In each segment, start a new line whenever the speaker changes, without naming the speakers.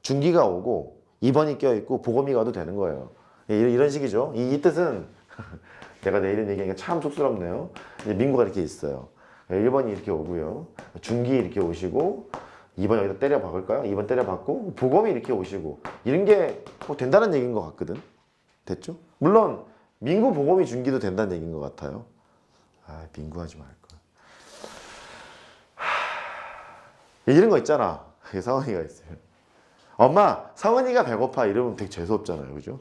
중기가 오고 2번이 껴있고 보검이 가도 되는 거예요. 이런 식이죠. 이 뜻은 내가 내일은 얘기하니까 참 쑥스럽네요. 이제 민구가 이렇게 있어요. 1번이 이렇게 오고요. 중기 이렇게 오시고 2번 여기다 때려 박을까요? 2번 때려 박고 보검이 이렇게 오시고 이런 게 뭐 된다는 얘기인 것 같거든. 됐죠? 물론 민구, 보검이, 중기도 된다는 얘기인 것 같아요. 아, 민구 하지 말걸. 이런 거 있잖아. 상원이가 있어요. 엄마, 상원이가 배고파 이러면 되게 재수없잖아요. 그죠?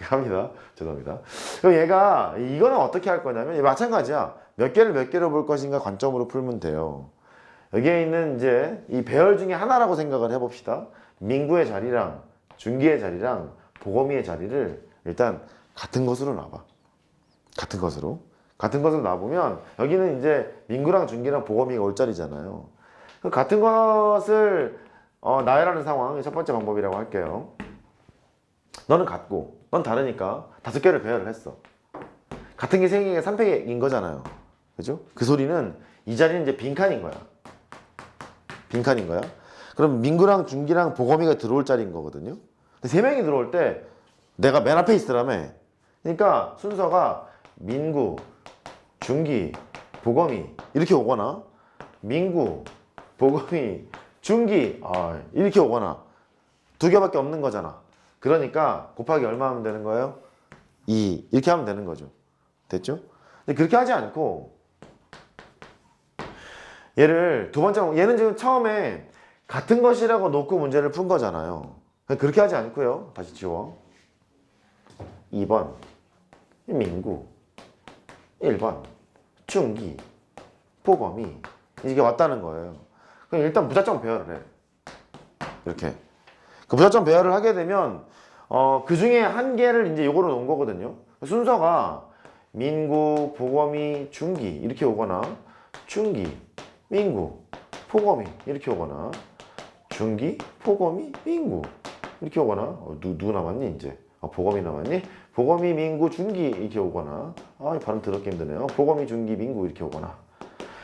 합니다. 죄송합니다. 그럼 얘가 이거는 어떻게 할 거냐면 마찬가지야. 몇 개로 볼 것인가 관점으로 풀면 돼요. 여기에 있는 이제 이 배열 중에 하나라고 생각을 해봅시다. 민구의 자리랑 중기의 자리랑 보검이의 자리를 일단 같은 것으로 놔봐. 같은 것으로 놔보면 여기는 이제 민구랑 중기랑 보검이가 올 자리잖아요. 같은 것을 나열하는 상황이 첫 번째 방법이라고 할게요. 너는 같고 넌 다르니까 5개를 배열을 했어. 같은 게 3개가 3팩인 거잖아요. 그죠? 그 소리는 이 자리는 이제 빈칸인 거야. 빈칸인 거야. 그럼 민구랑 중기랑 보검이가 들어올 자리인 거거든요. 3명이 들어올 때 내가 맨 앞에 있으라며. 그러니까 순서가 민구, 중기, 보검이 이렇게 오거나 민구, 보검이, 중기 이렇게 오거나 2개밖에 없는 거잖아. 그러니까 곱하기 얼마 하면 되는 거예요? 2 이렇게 하면 되는 거죠. 됐죠? 근데 그렇게 하지 않고 얘를 두 번째 얘는 지금 처음에 같은 것이라고 놓고 문제를 푼 거잖아요. 그렇게 하지 않고요. 다시 지워. 2번 민구, 1번 중기, 보검이 이게 왔다는 거예요. 그럼 일단 무작정 배열을 해. 이렇게. 그 무작정 배열을 하게 되면 그 중에 한 개를 이제 요거로 놓은 거거든요. 순서가 민구, 보검이, 중기 이렇게 오거나 중기, 민구, 보검이 이렇게 오거나 중기, 보검이, 민구 이렇게 오거나 누구 남았니 이제? 보검이 남았니? 보검이, 민구, 중기 이렇게 오거나 발음 더럽게 힘드네요. 보검이, 중기, 민구 이렇게 오거나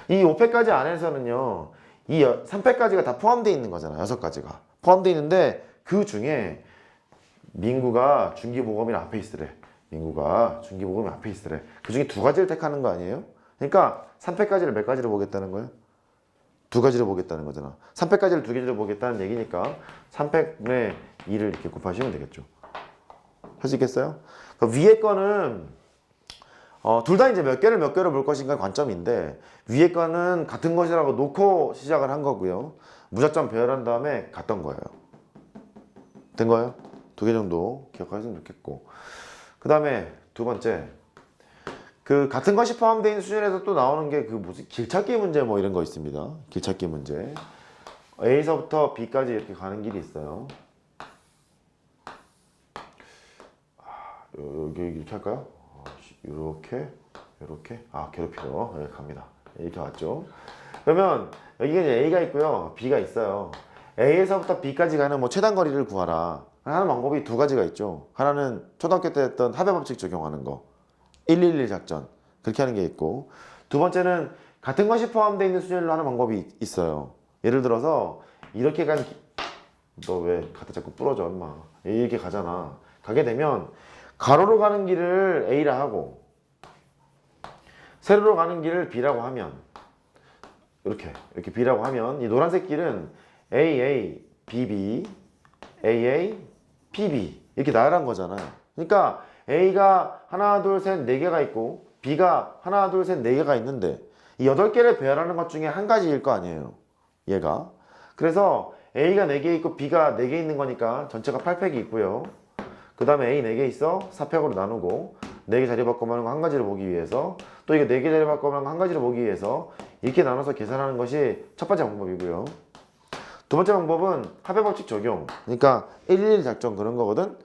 이 5패까지 안에서는요 이 3패까지가 다 포함되어 있는 거잖아요. 6가지가 포함되어 있는데 그 중에 민구가 중기, 보검이 앞에 있으래. 민구가 중기, 보검이 앞에 있으래. 그 중에 2가지를 택하는 거 아니에요? 그러니까 3패까지를 몇 가지로 보겠다는 거예요? 2가지로 보겠다는 거잖아. 3패까지를 2가지로 보겠다는 얘기니까 3패분의 2를 이렇게 곱하시면 되겠죠. 할 수 있겠어요? 그러니까 위에 거는 둘 다 이제 몇 개로 볼 것인가 관점인데 위에 거는 같은 것이라고 놓고 시작을 한 거고요. 무작정 배열한 다음에 갔던 거예요. 된 거예요? 2개 정도 기억하시면 좋겠고 그 다음에 두 번째 그 같은 것이 포함되어 있는 수준에서 또 나오는 게 그 무슨 길찾기 문제 뭐 이런 거 있습니다. 길찾기 문제 A서부터 B까지 이렇게 가는 길이 있어요. 여기 이렇게 할까요? 이렇게 괴롭히러 여기 갑니다. 이렇게 왔죠. 그러면 여기가 이제 A가 있고요 B가 있어요. A에서부터 B까지 가는 뭐 최단 거리를 구하라 하는 방법이 2가지가 있죠. 하나는 초등학교 때 했던 합의 법칙 적용하는 거 111 작전 그렇게 하는 게 있고 두 번째는 같은 것이 포함되어 있는 수열로 하는 방법이 있어요. 예를 들어서 이렇게 너 왜 갖다 자꾸 부러져 엄마 이렇게 가잖아. 가게 되면 가로로 가는 길을 A라 하고 세로로 가는 길을 B라고 하면 이렇게 B라고 하면 이 노란색 길은 AA, BB, AA, BB 이렇게 나열한 거잖아요. 그러니까 A가 하나, 둘, 셋, 4개가 있고 B가 하나, 둘, 셋, 4개가 있는데 이 8개를 배열하는 것 중에 한 가지일 거 아니에요. 얘가. 그래서 A가 4개 있고 B가 4개 있는 거니까 전체가 8팩이 있고요. 그 다음에 A 4개 있어 4팩으로 나누고 4개 자리 바꿔보는 거 한 가지를 보기 위해서 또 이게 4개 자리 바꿔보는 거 한 가지를 보기 위해서 이렇게 나눠서 계산하는 것이 첫 번째 방법이고요. 두 번째 방법은 합의 법칙 적용. 그러니까 111 작전 그런 거거든.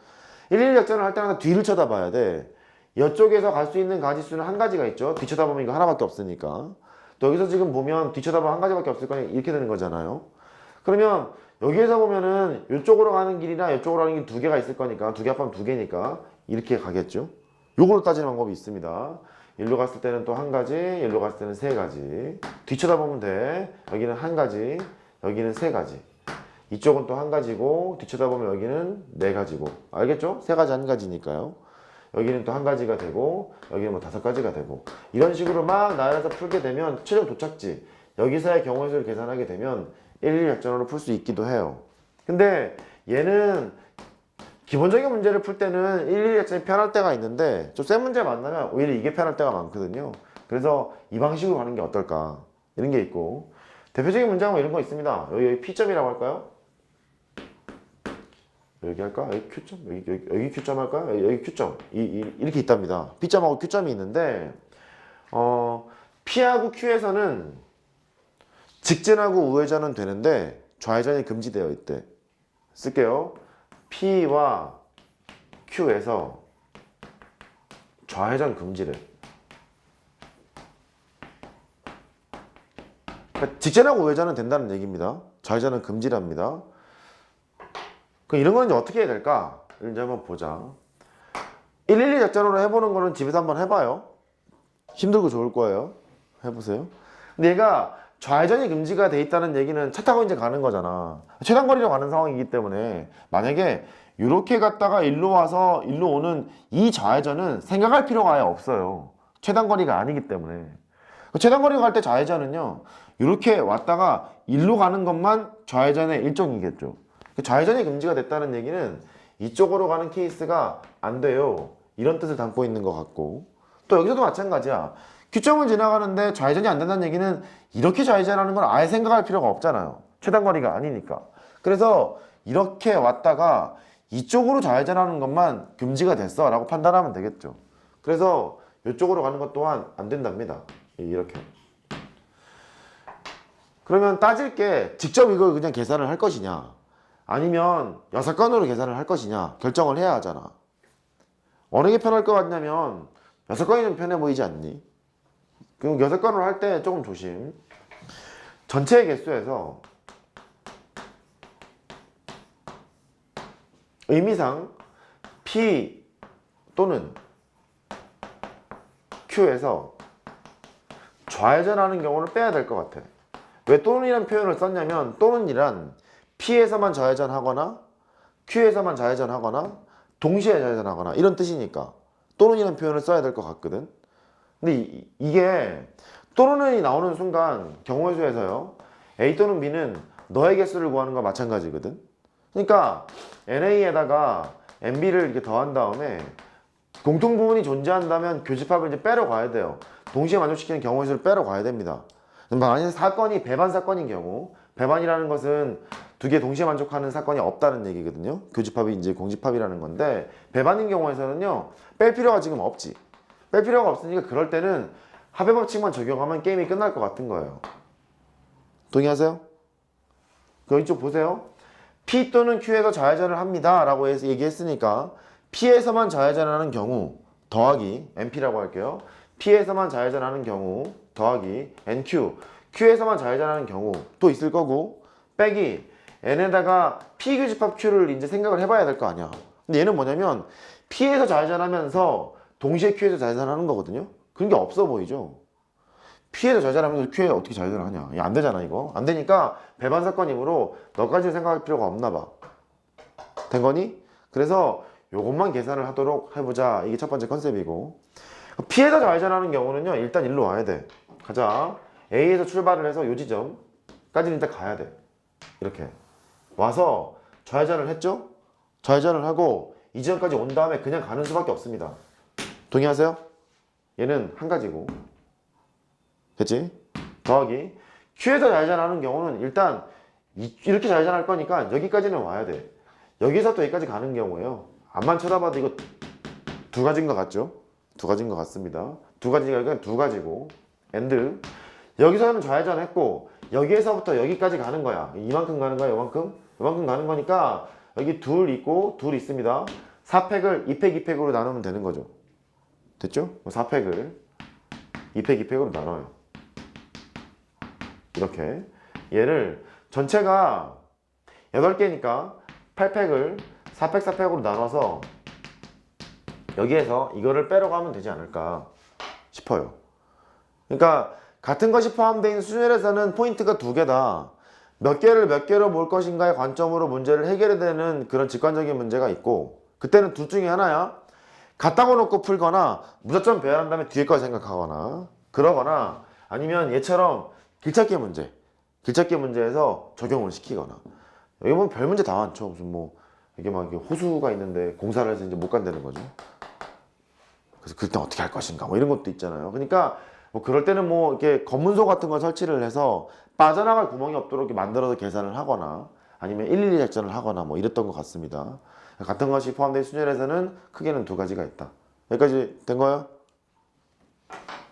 111 작전을 할 때는 뒤를 쳐다봐야 돼. 이쪽에서 갈 수 있는 가지수는 한 가지가 있죠. 뒤 쳐다보면 이거 하나밖에 없으니까. 또 여기서 지금 보면 뒤 쳐다보면 한 가지밖에 없을 거니까 이렇게 되는 거잖아요. 그러면 여기에서 보면은 이쪽으로 가는 길이나 이쪽으로 가는 길 2개가 있을 거니까 2개 합하면 2개니까 이렇게 가겠죠. 요걸로 따지는 방법이 있습니다. 일로 갔을 때는 또 한 가지, 일로 갔을 때는 3가지. 뒤 쳐다보면 돼. 여기는 한 가지, 여기는 3가지. 이쪽은 또 한 가지고 뒤쳐다보면 여기는 네 가지고 알겠죠? 세 가지 한 가지니까요. 여기는 또 한 가지가 되고 여기는 뭐 다섯 가지가 되고 이런 식으로 막 나열해서 풀게 되면 최종 도착지 여기서의 경우의 수를 계산하게 되면 1, 2 작전으로 풀 수 있기도 해요. 근데 얘는 기본적인 문제를 풀 때는 1, 2 작전이 편할 때가 있는데 좀 센 문제 만나면 오히려 이게 편할 때가 많거든요. 그래서 이 방식으로 가는 게 어떨까 이런 게 있고 대표적인 문제는 이런 거 있습니다. 여기 P점이라고 할까요? 여기 할까? 여기 Q점? 여기 Q점 할까요? 여기 Q점 이렇게 있답니다. P점하고 Q점이 있는데 P하고 Q에서는 직진하고 우회전은 되는데 좌회전이 금지되어 있대. 쓸게요. P와 Q에서 좌회전 금지래. 그러니까 직진하고 우회전은 된다는 얘기입니다. 좌회전은 금지랍니다. 그럼 이런 건 이제 어떻게 해야 될까? 이제 한번 보자. 112 작전으로 해보는 거는 집에서 한번 해봐요. 힘들고 좋을 거예요. 해보세요. 근데 얘가 좌회전이 금지가 돼 있다는 얘기는 차 타고 이제 가는 거잖아. 최단거리로 가는 상황이기 때문에 만약에 이렇게 갔다가 일로 와서 일로 오는 이 좌회전은 생각할 필요가 아예 없어요. 최단거리가 아니기 때문에. 최단거리 갈 때 좌회전은요. 이렇게 왔다가 일로 가는 것만 좌회전의 일종이겠죠. 좌회전이 금지가 됐다는 얘기는 이쪽으로 가는 케이스가 안 돼요. 이런 뜻을 담고 있는 것 같고 또 여기서도 마찬가지야. Q점을 지나가는데 좌회전이 안 된다는 얘기는 이렇게 좌회전하는 건 아예 생각할 필요가 없잖아요. 최단거리가 아니니까. 그래서 이렇게 왔다가 이쪽으로 좌회전하는 것만 금지가 됐어 라고 판단하면 되겠죠. 그래서 이쪽으로 가는 것 또한 안 된답니다. 이렇게. 그러면 따질 게 직접 이걸 그냥 계산을 할 것이냐 아니면 6건으로 계산을 할 것이냐 결정을 해야 하잖아. 어느 게 편할 것 같냐면 6건이 좀 편해 보이지 않니? 그럼 6건으로 할 때 조금 조심. 전체의 개수에서 의미상 P 또는 Q에서 좌회전하는 경우를 빼야 될 것 같아. 왜 또는이라는 표현을 썼냐면 또는이란 P에서만 좌회전하거나 Q에서만 좌회전하거나 동시에 좌회전하거나 이런 뜻이니까 또는이라는 표현을 써야 될 것 같거든. 근데 이게 또는이 나오는 순간 경우의 수에서요 A 또는 B는 너의 개수를 구하는 거와 마찬가지거든. 그러니까 NA에다가 NB를 이렇게 더한 다음에 공통 부분이 존재한다면 교집합을 이제 빼러 가야 돼요. 동시에 만족시키는 경우의 수를 빼러 가야 됩니다. 만약에 사건이 배반 사건인 경우, 배반이라는 것은 두 개 동시에 만족하는 사건이 없다는 얘기거든요. 교집합이 이제 공집합이라는 건데 배반인 경우에서는요 뺄 필요가 지금 없지. 뺄 필요가 없으니까 그럴 때는 합의 법칙만 적용하면 게임이 끝날 것 같은 거예요. 동의하세요? 그럼 이쪽 보세요. P 또는 Q에서 좌회전을 합니다 라고 해서 얘기했으니까 P에서만 좌회전하는 경우 더하기 NP라고 할게요. P에서만 좌회전하는 경우 더하기 NQ Q에서만 좌회전하는 경우 또 있을 거고 빼기 N에다가 P 교집합 Q를 이제 생각을 해봐야 될 거 아니야. 근데 얘는 뭐냐면 P에서 좌회전하면서 동시에 Q에서 좌회전하는 거거든요. 그런 게 없어 보이죠? P에서 좌회전하면서 Q에 어떻게 좌회전하냐? 이거 안 되잖아 이거. 안 되니까 배반 사건이므로 너까지 생각할 필요가 없나 봐. 된 거니? 그래서 요것만 계산을 하도록 해보자. 이게 첫 번째 컨셉이고 P에서 좌회전하는 경우는요 일단 일로 와야 돼. 가자. A에서 출발을 해서 요 지점까지는 일단 가야 돼. 이렇게 와서 좌회전을 했죠? 좌회전을 하고 이 지점까지 온 다음에 그냥 가는 수밖에 없습니다. 동의하세요? 얘는 한 가지고 그치? 더하기 Q에서 좌회전하는 경우는 일단 이렇게 좌회전할 거니까 여기까지는 와야 돼. 여기서 또 여기까지 가는 경우에요 앞만 쳐다봐도 이거 두 가지인 것 같죠? 두 가지인 것 같습니다. 두 가지가 그냥 두 가지고 엔드 여기서는 좌회전했고 여기에서부터 여기까지 가는 거야. 이만큼 가는 거야 요만큼? 요만큼 가는 거니까 여기 둘 있고 둘 있습니다. 4팩을 2팩 2팩으로 나누면 되는 거죠. 됐죠? 4팩을 2팩 2팩으로 나눠요. 이렇게 얘를 전체가 8개니까 8팩을 4팩 4팩으로 나눠서 여기에서 이거를 빼러 가면 되지 않을까 싶어요. 그러니까 같은 것이 포함되어 있는 수준에서는 포인트가 두 개다. 몇 개를 몇 개로 모을 것인가의 관점으로 문제를 해결해야 되는 그런 직관적인 문제가 있고, 그때는 둘 중에 하나야. 갖다가 놓고 풀거나 무작정 배열한 다음에 뒤에 거 생각하거나 그러거나, 아니면 얘처럼 길찾기 문제, 길찾기 문제에서 적용을 시키거나. 여기 보면 별 문제 다 많죠. 무슨 뭐 이게 막 이게 호수가 있는데 공사를 해서 이제 못 간다는 거죠. 그래서 그때 어떻게 할 것인가 뭐 이런 것도 있잖아요. 그러니까 뭐 그럴 때는 뭐 이렇게 검문소 같은 거 설치를 해서 빠져나갈 구멍이 없도록 이렇게 만들어서 계산을 하거나, 아니면 112 작전을 하거나 뭐 이랬던 것 같습니다. 같은 것이 포함된 순열에서는 크게는 두 가지가 있다. 여기까지 된 거야?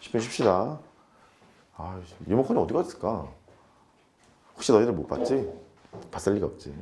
10분 쉽시다. 아, 리모컨이 어디 갔을까? 혹시 너희들 못 봤지? 봤을 리가 없지.